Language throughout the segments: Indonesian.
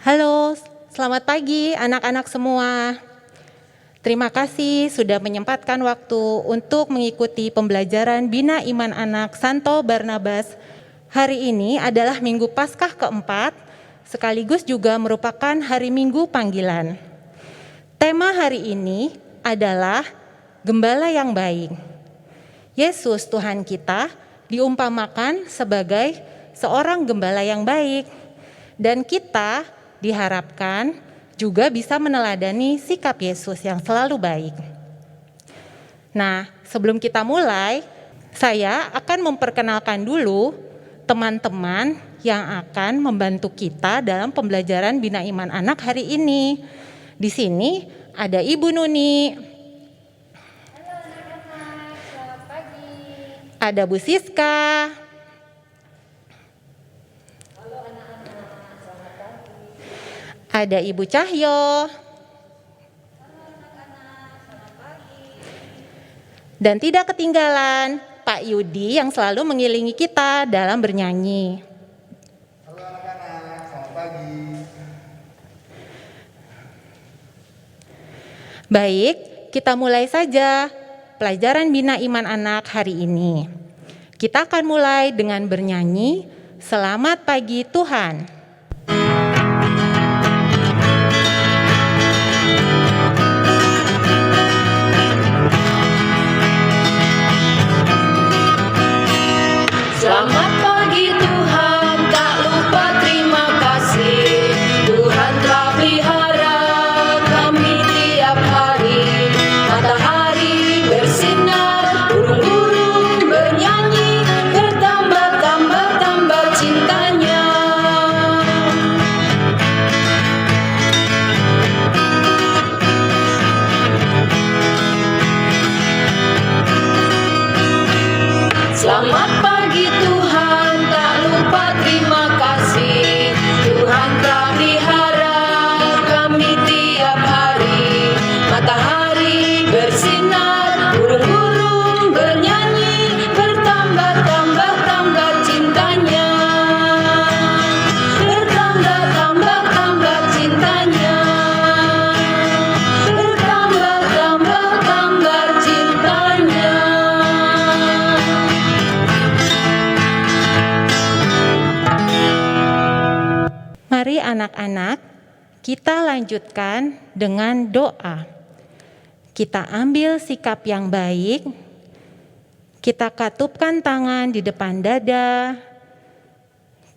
Halo, selamat pagi anak-anak semua. Terima kasih sudah menyempatkan waktu untuk mengikuti pembelajaran Bina Iman Anak Santo Barnabas. Hari ini adalah Minggu Paskah keempat, sekaligus juga merupakan hari Minggu panggilan. Tema hari ini adalah Gembala yang Baik. Yesus Tuhan kita diumpamakan sebagai seorang gembala yang baik, dan kita diharapkan juga bisa meneladani sikap Yesus yang selalu baik. Nah, sebelum kita mulai, saya akan memperkenalkan dulu teman-teman yang akan membantu kita dalam pembelajaran Bina Iman Anak hari ini. Di sini ada Ibu Nuni. Halo anak-anak, selamat pagi. Ada Bu Siska. Ada Ibu Cahyo. Dan tidak ketinggalan Pak Yudi yang selalu mengiringi kita dalam bernyanyi. Halo anak-anak, selamat pagi. Baik, kita mulai saja pelajaran Bina Iman Anak hari ini. Kita akan mulai dengan bernyanyi Selamat Pagi Tuhan. Selamat pagi Tuhan, tak lupa terima kasih. Tuhan telah pelihara kami tiap hari. Matahari bersinar, burung-burung bernyanyi, bertambah cintanya. Selamat pagi Tuhan, tak lupa terima kasih. Tuhan telah pelihara kami tiap hari. Matahari bersinar, burung-burung bernyanyi, bertambah cintanya. Bertambah cintanya. Bertambah cintanya. Mari anak-anak, kita lanjutkan dengan doa. Kita ambil sikap yang baik, kita katupkan tangan di depan dada,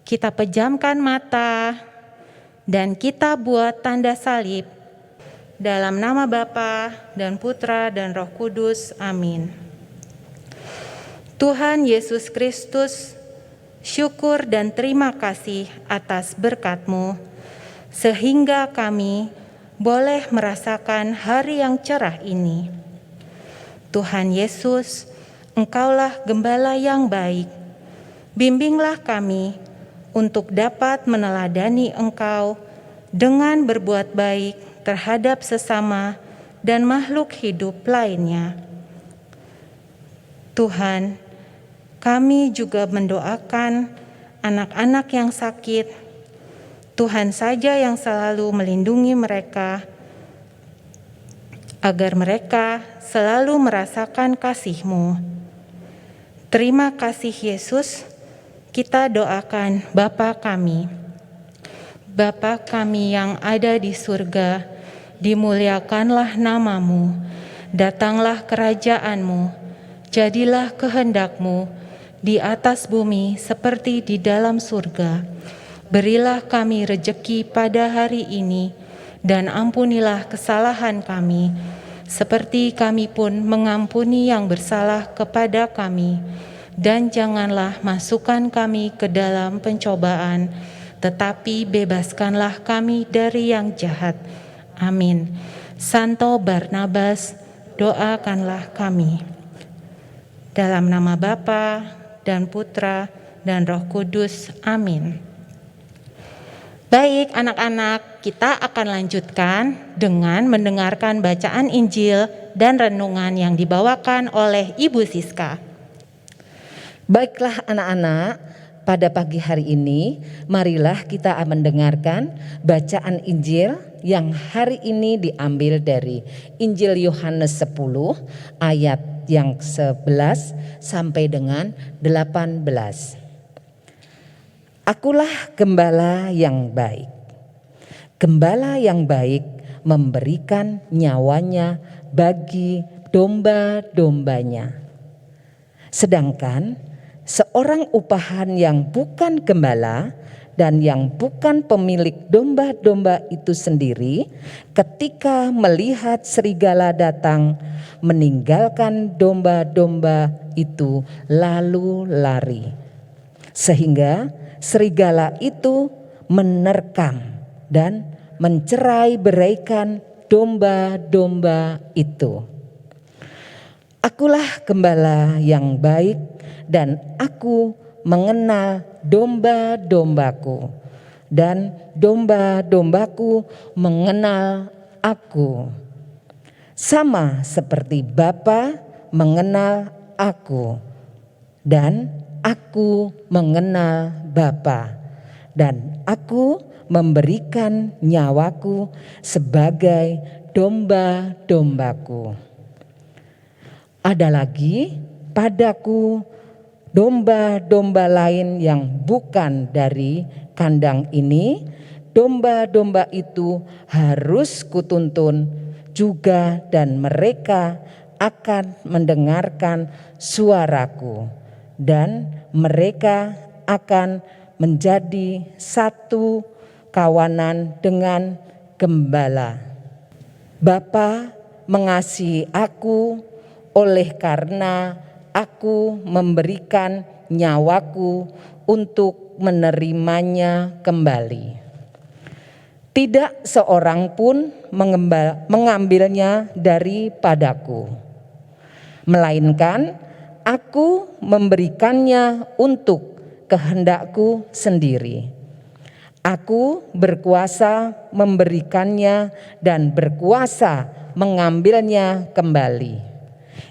kita pejamkan mata, dan kita buat tanda salib. Dalam nama Bapa dan Putra dan Roh Kudus, amin. Tuhan Yesus Kristus, syukur dan terima kasih atas berkat-Mu, sehingga kami boleh merasakan hari yang cerah ini. Tuhan Yesus, Engkaulah gembala yang baik. Bimbinglah kami untuk dapat meneladani Engkau dengan berbuat baik terhadap sesama dan makhluk hidup lainnya. Tuhan, kami juga mendoakan anak-anak yang sakit. Tuhan saja yang selalu melindungi mereka, agar mereka selalu merasakan kasih-Mu. Terima kasih Yesus, kita doakan Bapa kami. Bapa kami yang ada di surga, dimuliakanlah nama-Mu, datanglah kerajaan-Mu, jadilah kehendak-Mu, di atas bumi seperti di dalam surga. Berilah kami rejeki pada hari ini, dan ampunilah kesalahan kami, seperti kami pun mengampuni yang bersalah kepada kami. Dan janganlah masukkan kami ke dalam pencobaan, tetapi bebaskanlah kami dari yang jahat. Amin. Santo Barnabas, doakanlah kami. Dalam nama Bapa dan Putra dan Roh Kudus, amin. Baik anak-anak, kita akan lanjutkan dengan mendengarkan bacaan Injil dan renungan yang dibawakan oleh Ibu Siska. Baiklah anak-anak, pada pagi hari ini marilah kita mendengarkan bacaan Injil yang hari ini diambil dari Injil Yohanes 10 ayat yang 11 sampai dengan 18. Akulah gembala yang baik. Gembala yang baik memberikan nyawanya bagi domba-dombanya. Sedangkan seorang upahan yang bukan gembala dan yang bukan pemilik domba-domba itu sendiri, ketika melihat serigala datang, meninggalkan domba-domba itu lalu lari. Sehingga serigala itu menerkam dan mencerai-beraikan domba-domba itu. Akulah gembala yang baik dan aku mengenal domba-dombaku dan domba-dombaku mengenal aku. Sama seperti Bapa mengenal aku dan aku mengenal Bapa, dan aku memberikan nyawaku sebagai domba-dombaku. Ada lagi padaku domba-domba lain yang bukan dari kandang ini. Domba-domba itu harus kutuntun juga, dan mereka akan mendengarkan suaraku, dan mereka akan menjadi satu kawanan dengan gembala. Bapa mengasihi aku oleh karena aku memberikan nyawaku untuk menerimanya kembali. Tidak seorang pun mengambilnya daripadaku, melainkan aku memberikannya untuk kehendakku sendiri. Aku berkuasa memberikannya dan berkuasa mengambilnya kembali.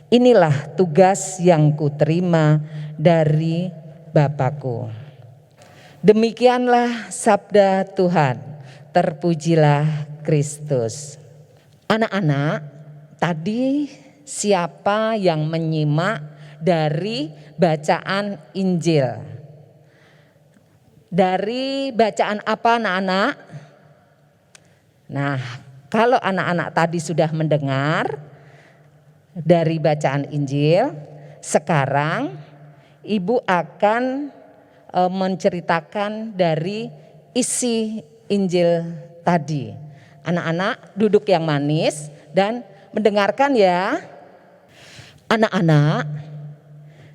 Inilah tugas yang kuterima dari Bapakku. Demikianlah sabda Tuhan. Terpujilah Kristus. Anak-anak, tadi siapa yang menyimak dari bacaan Injil? Dari bacaan apa anak-anak? Nah, kalau anak-anak tadi sudah mendengar dari bacaan Injil, sekarang Ibu akan menceritakan dari isi Injil tadi. Anak-anak duduk yang manis dan mendengarkan ya. Anak-anak,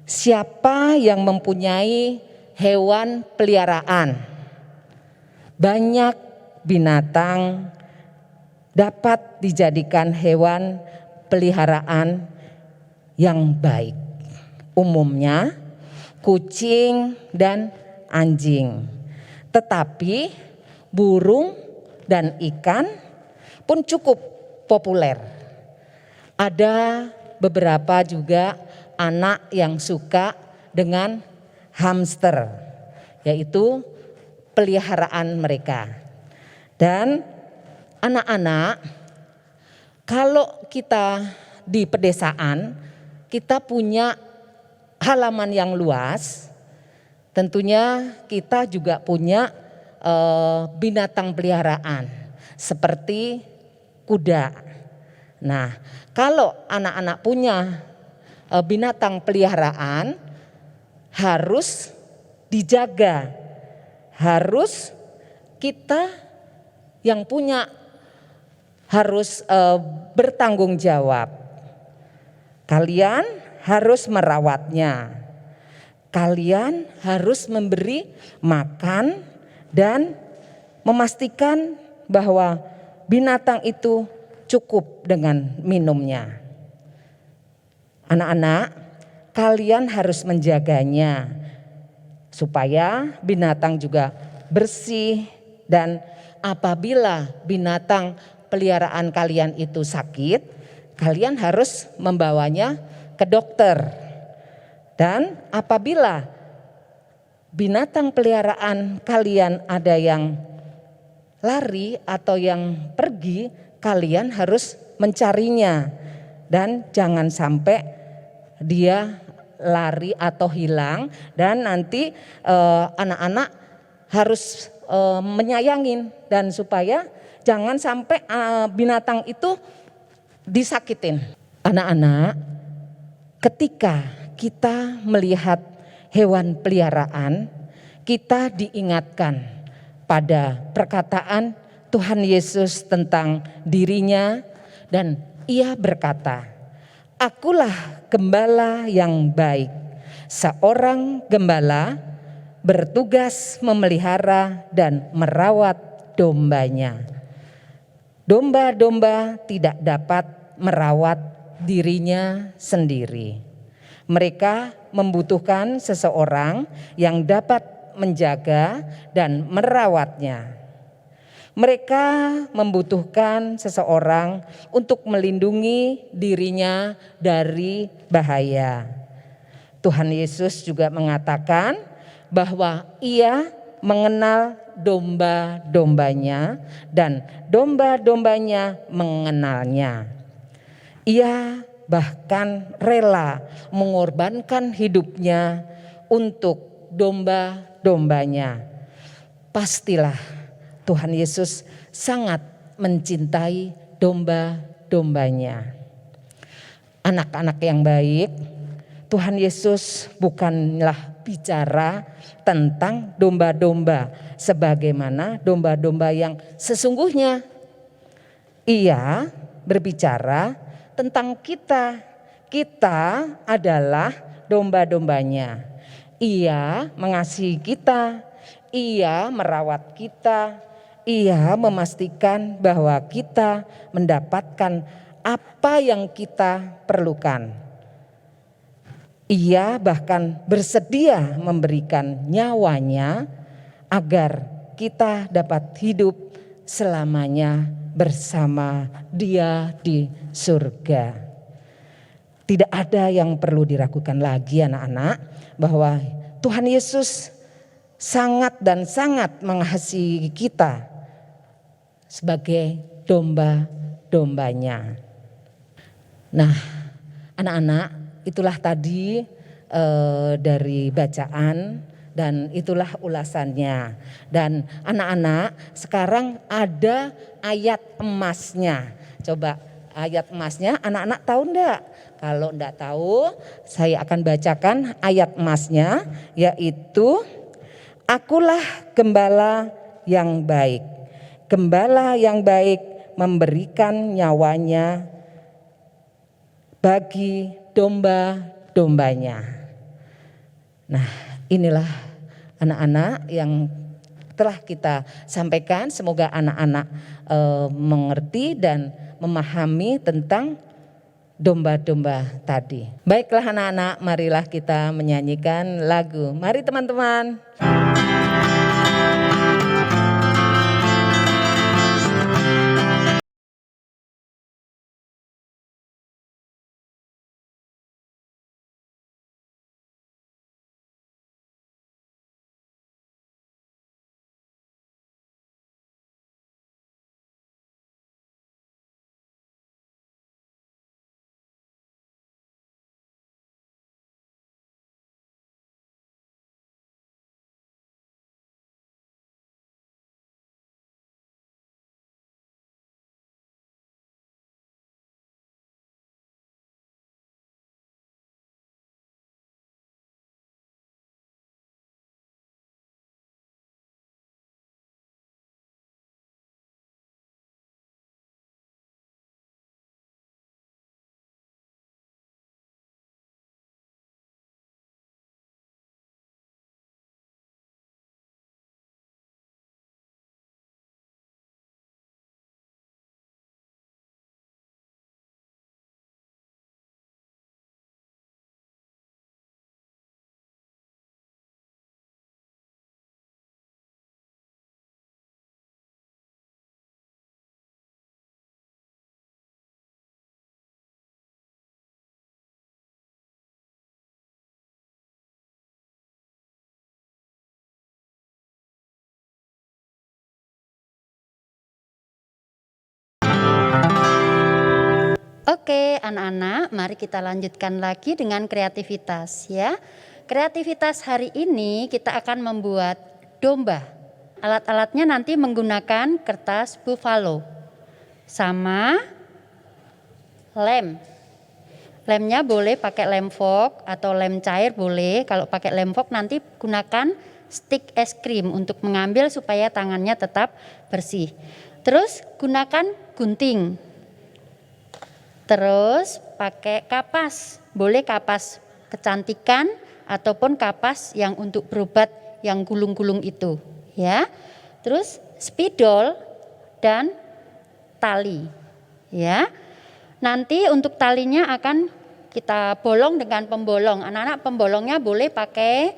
siapa yang mempunyai hewan peliharaan? Banyak binatang dapat dijadikan hewan peliharaan yang baik. Umumnya kucing dan anjing. Tetapi burung dan ikan pun cukup populer. Ada beberapa juga anak yang suka dengan hamster, yaitu peliharaan mereka. Dan anak-anak, kalau kita di pedesaan, kita punya halaman yang luas, tentunya kita juga punya binatang peliharaan seperti kuda. Nah, kalau anak-anak punya binatang peliharaan, harus dijaga, harus kita yang punya harus bertanggung jawab. Kalian harus merawatnya, kalian harus memberi makan dan memastikan bahwa binatang itu cukup dengan minumnya. Anak-anak, kalian harus menjaganya supaya binatang juga bersih, dan apabila binatang peliharaan kalian itu sakit, kalian harus membawanya ke dokter. Dan apabila binatang peliharaan kalian ada yang lari atau yang pergi, kalian harus mencarinya. Dan jangan sampai dia lari atau hilang dan nanti anak-anak harus menyayangin, dan supaya jangan sampai binatang itu disakitin. Anak-anak, ketika kita melihat hewan peliharaan, kita diingatkan pada perkataan Tuhan Yesus tentang dirinya, dan Ia berkata, "Akulah gembala yang baik. Seorang gembala bertugas memelihara dan merawat dombanya. Domba-domba tidak dapat merawat dirinya sendiri. Mereka membutuhkan seseorang yang dapat menjaga dan merawatnya. Mereka membutuhkan seseorang untuk melindungi dirinya dari bahaya." Tuhan Yesus juga mengatakan bahwa Ia mengenal domba-dombanya dan domba-dombanya mengenalnya. Ia bahkan rela mengorbankan hidupnya untuk domba-dombanya. Pastilah Tuhan Yesus sangat mencintai domba-dombanya. Anak-anak yang baik, Tuhan Yesus bukanlah bicara tentang domba-domba sebagaimana domba-domba yang sesungguhnya. Ia berbicara tentang kita. Kita adalah domba-dombanya. Ia mengasihi kita, Ia merawat kita, Ia memastikan bahwa kita mendapatkan apa yang kita perlukan. Ia bahkan bersedia memberikan nyawanya agar kita dapat hidup selamanya bersama Dia di surga. Tidak ada yang perlu diragukan lagi anak-anak bahwa Tuhan Yesus sangat dan sangat mengasihi kita sebagai domba-dombanya. Nah, anak-anak, itulah tadi dari bacaan dan itulah ulasannya. Dan anak-anak, sekarang ada ayat emasnya. Coba ayat emasnya anak-anak tahu enggak? Kalau enggak tahu, saya akan bacakan ayat emasnya, yaitu akulah gembala yang baik. Gembala yang baik memberikan nyawanya bagi domba-dombanya. Nah, inilah anak-anak yang telah kita sampaikan. Semoga anak-anak mengerti dan memahami tentang domba-domba tadi. Baiklah anak-anak, marilah kita menyanyikan lagu. Mari teman-teman. Oke, anak-anak, mari kita lanjutkan lagi dengan kreativitas ya. Kreativitas hari ini kita akan membuat domba. Alat-alatnya nanti menggunakan kertas buffalo sama lem. Lemnya boleh pakai lem foam atau lem cair boleh. Kalau pakai lem foam nanti gunakan stick es krim untuk mengambil supaya tangannya tetap bersih. Terus gunakan gunting. Terus pakai kapas, boleh kapas kecantikan ataupun kapas yang untuk berobat yang gulung-gulung itu, ya. Terus spidol dan tali, ya. Nanti untuk talinya akan kita bolong dengan pembolong. Anak-anak pembolongnya boleh pakai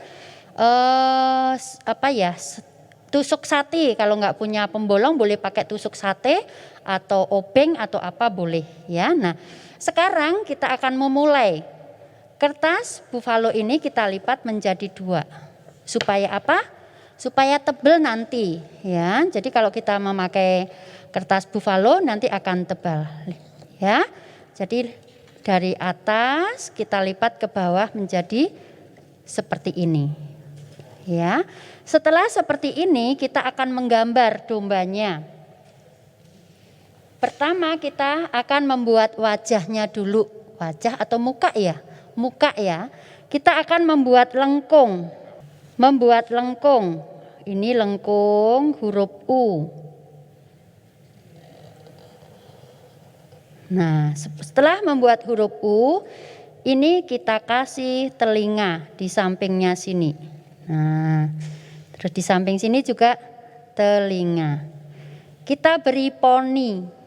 tusuk sate. Kalau nggak punya pembolong boleh pakai tusuk sate atau obeng atau apa boleh ya. Nah, sekarang kita akan memulai. Kertas buffalo ini kita lipat menjadi 2. Supaya apa? Supaya tebal nanti ya. Jadi kalau kita memakai kertas buffalo nanti akan tebal ya. Jadi dari atas kita lipat ke bawah menjadi seperti ini. Ya. Setelah seperti ini kita akan menggambar dombanya. Pertama kita akan membuat wajahnya dulu. Wajah atau muka ya? Muka ya. Kita akan membuat lengkung. Membuat lengkung. Ini lengkung huruf U. Nah, setelah membuat huruf U, ini kita kasih telinga di sampingnya sini. Nah, terus di samping sini juga telinga. Kita beri poni.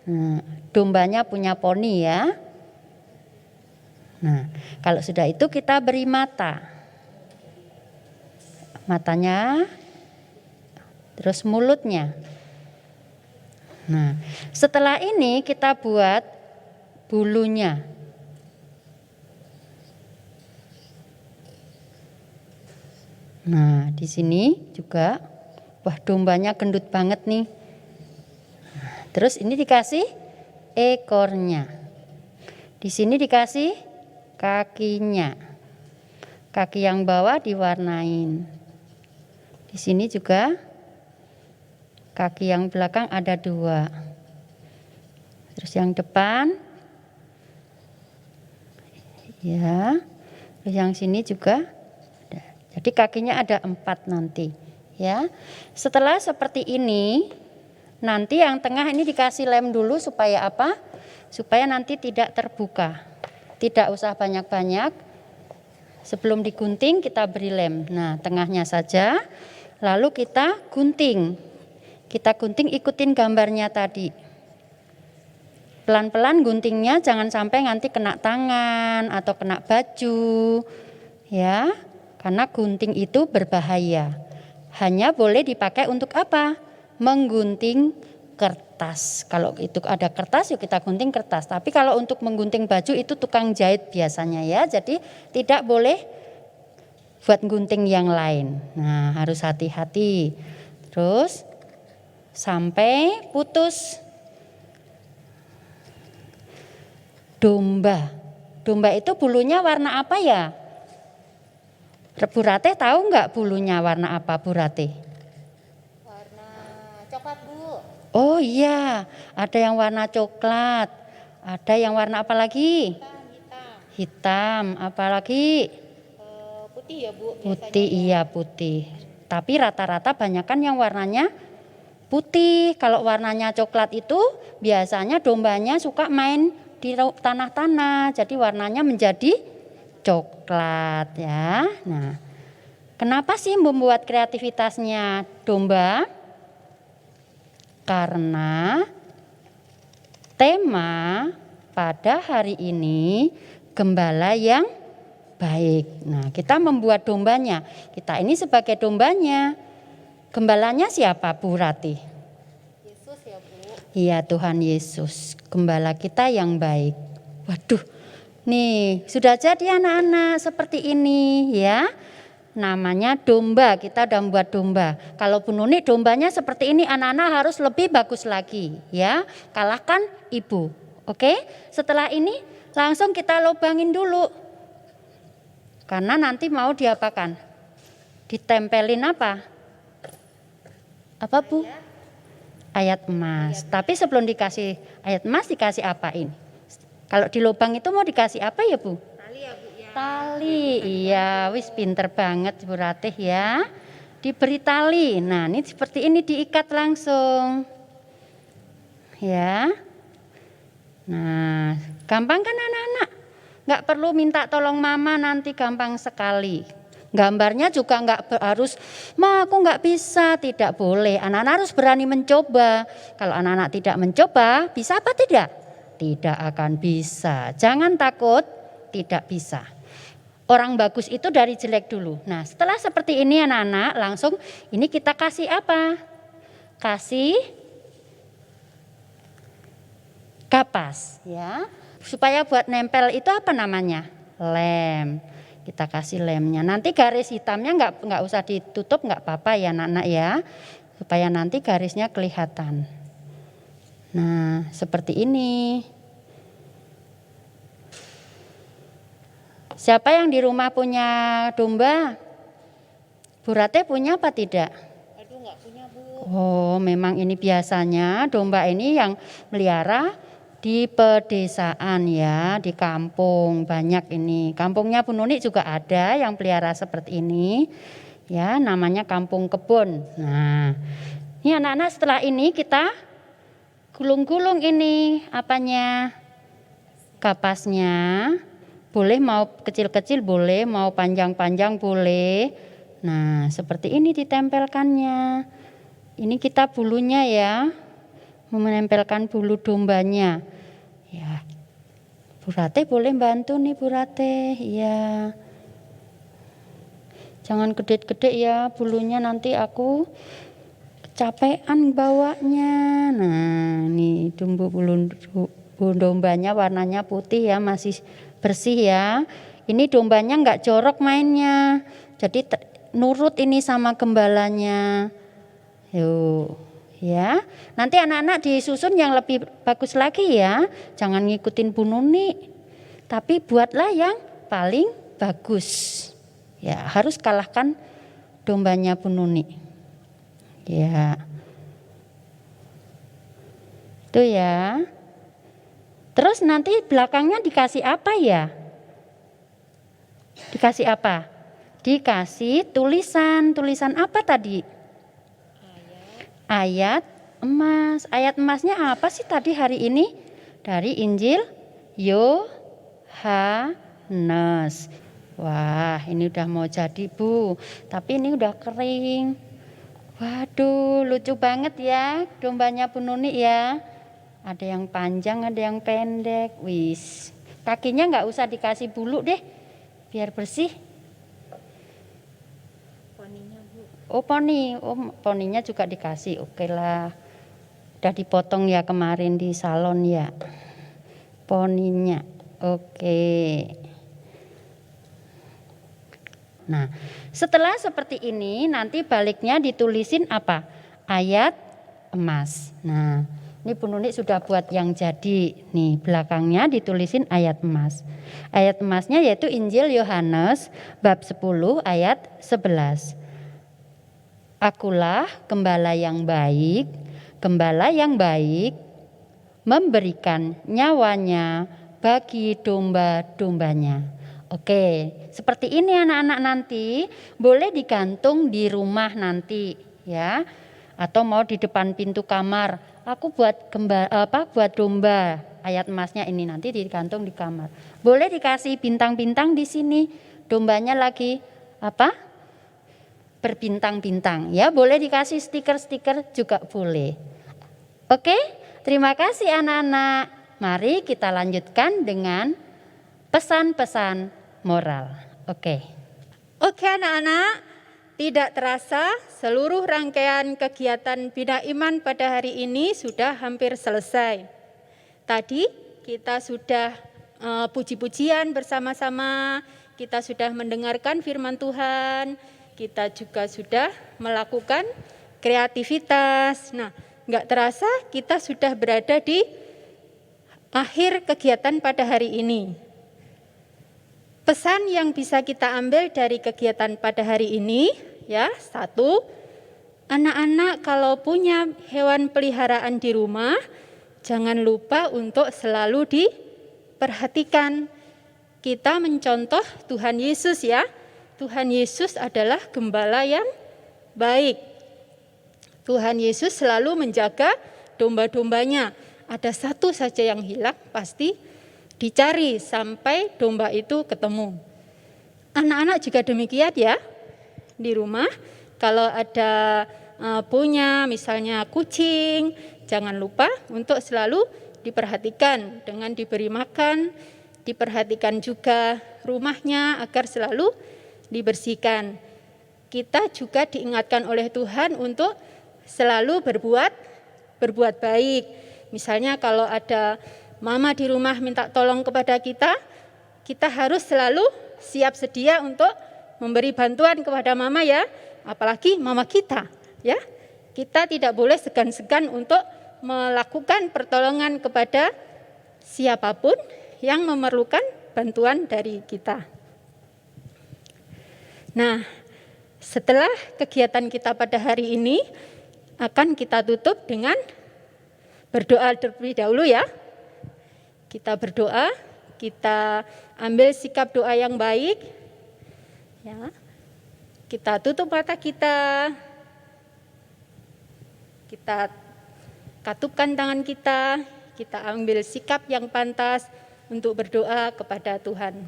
Nah, dombanya punya poni ya. Nah, kalau sudah itu kita beri mata. Matanya, terus mulutnya. Nah, setelah ini kita buat bulunya. Nah, di sini juga, wah dombanya gendut banget nih. Terus ini dikasih ekornya. Di sini dikasih kakinya. Kaki yang bawah diwarnain. Di sini juga kaki yang belakang ada 2. Terus yang depan, ya. Terus yang sini juga. Jadi kakinya ada 4 nanti, ya. Setelah seperti ini, nanti yang tengah ini dikasih lem dulu supaya apa? Supaya nanti tidak terbuka. Tidak usah banyak-banyak. Sebelum digunting kita beri lem. Nah, tengahnya saja. Lalu kita gunting. Kita gunting ikutin gambarnya tadi. Pelan-pelan guntingnya jangan sampai nanti kena tangan atau kena baju. Ya. Karena gunting itu berbahaya. Hanya boleh dipakai untuk apa? Menggunting kertas. Kalau itu ada kertas yuk kita gunting kertas. Tapi kalau untuk menggunting baju itu tukang jahit biasanya ya. Jadi tidak boleh buat gunting yang lain. Nah, harus hati-hati. Terus sampai putus. Domba. Domba itu bulunya warna apa ya? Bu Ratih tahu nggak bulunya warna apa Bu Ratih? Warna coklat Bu. Oh iya, ada yang warna coklat. Ada yang warna apa lagi? Hitam. Apa lagi? Putih ya Bu. Putih, iya putih. Tapi rata-rata banyakan yang warnanya putih. Kalau warnanya coklat itu biasanya dombanya suka main di tanah-tanah. Jadi warnanya menjadi coklat ya. Nah, kenapa sih membuat kreativitasnya domba? Karena tema pada hari ini gembala yang baik. Nah, kita membuat dombanya. Kita ini sebagai dombanya. Gembalanya siapa Bu Ratih? Yesus ya Bu. Iya, Tuhan Yesus, gembala kita yang baik. Waduh, nih sudah jadi anak-anak seperti ini ya. Namanya domba, kita udah membuat domba. Kalau Bu Nuni dombanya seperti ini, anak-anak harus lebih bagus lagi ya. Kalahkan ibu. Oke, setelah ini langsung kita lubangin dulu. Karena nanti mau diapakan? Ditempelin apa? Apa Bu? Ayat emas. Tapi sebelum dikasih ayat emas dikasih apa ini? Kalau di lubang itu mau dikasih apa ya Bu? Tali ya Bu ya. Tali, iya, wis pinter banget Bu Ratih ya. Diberi tali, nah ini seperti ini diikat langsung. Ya, nah gampang kan anak-anak? Nggak perlu minta tolong mama, nanti gampang sekali. Gambarnya juga nggak harus, ma aku nggak bisa, tidak boleh. Anak-anak harus berani mencoba. Kalau anak-anak tidak mencoba, bisa apa tidak? Tidak akan bisa. Jangan takut, tidak bisa. Orang bagus itu dari jelek dulu. Nah setelah seperti ini anak-anak, langsung ini kita kasih apa? Kasih kapas ya. Supaya buat nempel itu apa namanya? Lem. Kita kasih lemnya. Nanti garis hitamnya nggak usah ditutup, nggak apa-apa ya anak-anak ya. Supaya nanti garisnya kelihatan. Nah seperti ini. Siapa yang di rumah punya domba? Bu Rate punya apa tidak? Aduh nggak punya Bu. Oh memang ini biasanya domba ini yang melihara di pedesaan ya, di kampung banyak ini. Kampungnya Bu Nuni juga ada yang pelihara seperti ini. Ya, namanya kampung kebun. Nah, ini anak-anak setelah ini kita gulung-gulung ini apanya? Kapasnya. Boleh mau kecil-kecil boleh, mau panjang-panjang boleh. Nah, seperti ini ditempelkannya. Ini kita bulunya ya. Menempelkan bulu dombanya. Ya. Bu Rate boleh bantu nih Bu Rate. Ya. Jangan gede-gede ya bulunya, nanti aku kecapean bawanya. Nah, nih bulu dombanya warnanya putih ya, masih bersih ya. Ini dombanya enggak jorok mainnya. Jadi nurut ini sama gembalanya. Yuk. Ya, nanti anak-anak disusun yang lebih bagus lagi ya. Jangan ngikutin Bu Nuni, tapi buatlah yang paling bagus. Ya, harus kalahkan dombanya Bu Nuni. Ya, itu ya. Terus nanti belakangnya dikasih apa ya? Dikasih apa? Dikasih tulisan. Tulisan apa tadi? Ayat emas. Ayat emasnya apa sih tadi hari ini? Dari Injil Yohanes. Wah, ini udah mau jadi Bu. Tapi ini udah kering. Waduh, lucu banget ya dombanya Bu Nuni ya. Ada yang panjang, ada yang pendek. Wis, kakinya nggak usah dikasih bulu deh, biar bersih. Oh poni, poninya juga dikasih, oke lah. Udah dipotong ya kemarin di salon ya, poninya, oke. Nah, setelah seperti ini nanti baliknya ditulisin apa? Ayat emas. Nah, ini Bu Nuni sudah buat yang jadi. Nih belakangnya ditulisin ayat emas. Ayat emasnya yaitu Injil Yohanes bab 10 ayat 11. Akulah gembala yang baik memberikan nyawanya bagi domba-dombanya. Oke, seperti ini anak-anak nanti boleh digantung di rumah nanti ya. Atau mau di depan pintu kamar. Aku buat buat domba. Ayat emasnya ini nanti digantung di kamar. Boleh dikasih bintang-bintang di sini. Dombanya lagi apa? Berbintang-bintang ya, boleh dikasih stiker-stiker juga boleh. Oke, terima kasih anak-anak. Mari kita lanjutkan dengan pesan-pesan moral. Oke anak-anak, tidak terasa seluruh rangkaian kegiatan Bina Iman pada hari ini sudah hampir selesai. Tadi kita sudah puji-pujian bersama-sama, kita sudah mendengarkan firman Tuhan, kita juga sudah melakukan kreativitas. Nah, nggak terasa kita sudah berada di akhir kegiatan pada hari ini. Pesan yang bisa kita ambil dari kegiatan pada hari ini, ya, 1, anak-anak kalau punya hewan peliharaan di rumah, jangan lupa untuk selalu diperhatikan. Kita mencontoh Tuhan Yesus, ya. Tuhan Yesus adalah gembala yang baik. Tuhan Yesus selalu menjaga domba-dombanya. Ada satu saja yang hilang, pasti dicari sampai domba itu ketemu. Anak-anak juga demikian, ya. Di rumah kalau ada punya misalnya kucing, jangan lupa untuk selalu diperhatikan dengan diberi makan, diperhatikan juga rumahnya agar selalu dibersihkan. Kita juga diingatkan oleh Tuhan untuk selalu berbuat baik. Misalnya kalau ada mama di rumah minta tolong kepada kita, kita harus selalu siap sedia untuk memberi bantuan kepada mama, ya. Apalagi mama kita, ya. Kita tidak boleh segan-segan untuk melakukan pertolongan kepada siapapun yang memerlukan bantuan dari kita. Nah, setelah kegiatan kita pada hari ini akan kita tutup dengan berdoa terlebih dahulu, ya. Kita berdoa, kita ambil sikap doa yang baik, ya. Kita tutup mata kita katupkan tangan kita ambil sikap yang pantas untuk berdoa kepada Tuhan.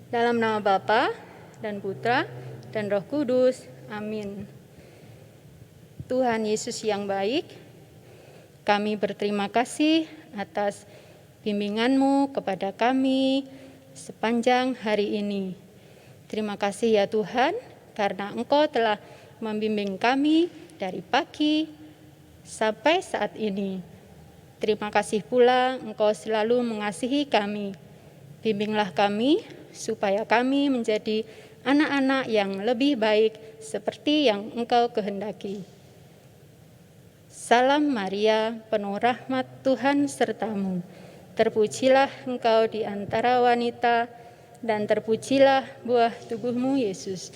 Dalam nama Bapa dan Putra dan Roh Kudus, amin. Tuhan Yesus yang baik, kami berterima kasih atas bimbingan-Mu kepada kami sepanjang hari ini. Terima kasih, ya Tuhan, karena Engkau telah membimbing kami dari pagi sampai saat ini. Terima kasih pula Engkau selalu mengasihi kami. Bimbinglah kami supaya kami menjadi anak-anak yang lebih baik seperti yang Engkau kehendaki. Salam Maria, penuh rahmat, Tuhan sertamu. Terpujilah Engkau di antara wanita, dan terpujilah buah tubuhmu, Yesus.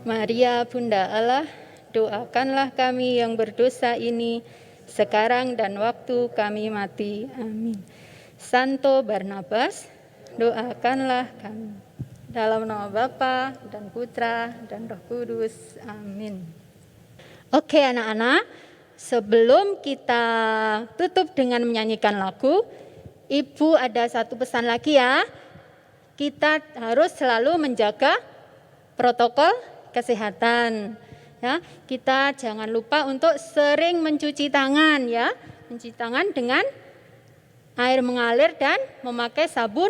Maria, Bunda Allah, doakanlah kami yang berdosa ini, sekarang dan waktu kami mati. Amin. Santo Barnabas, doakanlah kami. Dalam nama Bapa dan Putra dan Roh Kudus. Amin. Oke anak-anak, sebelum kita tutup dengan menyanyikan lagu, Ibu ada satu pesan lagi, ya. Kita harus selalu menjaga protokol kesehatan. Ya, kita jangan lupa untuk sering mencuci tangan, ya. Mencuci tangan dengan air mengalir dan memakai sabun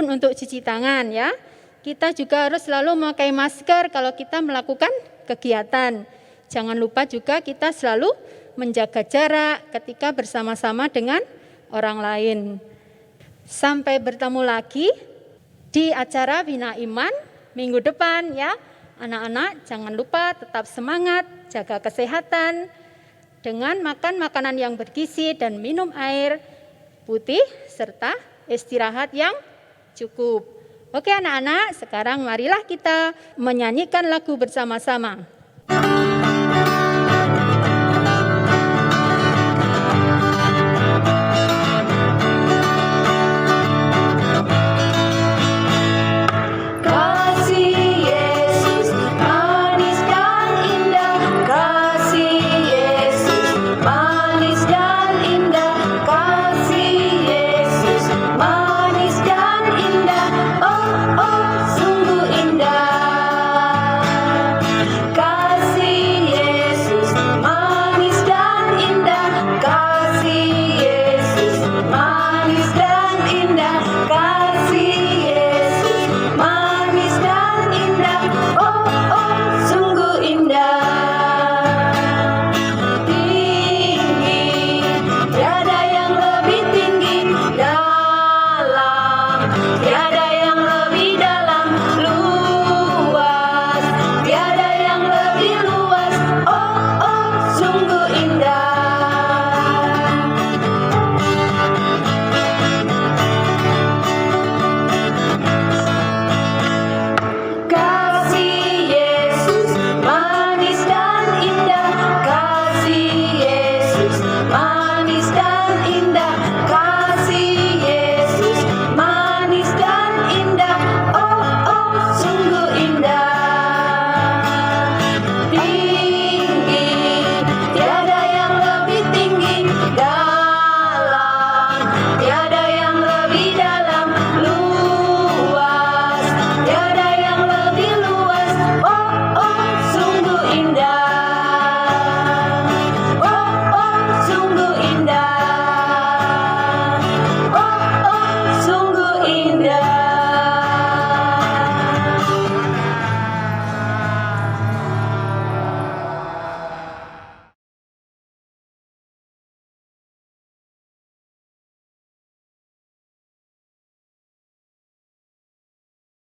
untuk cuci tangan, ya. Kita juga harus selalu memakai masker kalau kita melakukan kegiatan. Jangan lupa juga kita selalu menjaga jarak ketika bersama-sama dengan orang lain. Sampai bertemu lagi di acara Bina Iman minggu depan, ya. Anak-anak jangan lupa tetap semangat, jaga kesehatan dengan makan makanan yang bergizi dan minum air putih serta istirahat yang cukup. Oke anak-anak, sekarang marilah kita menyanyikan lagu bersama-sama. Manis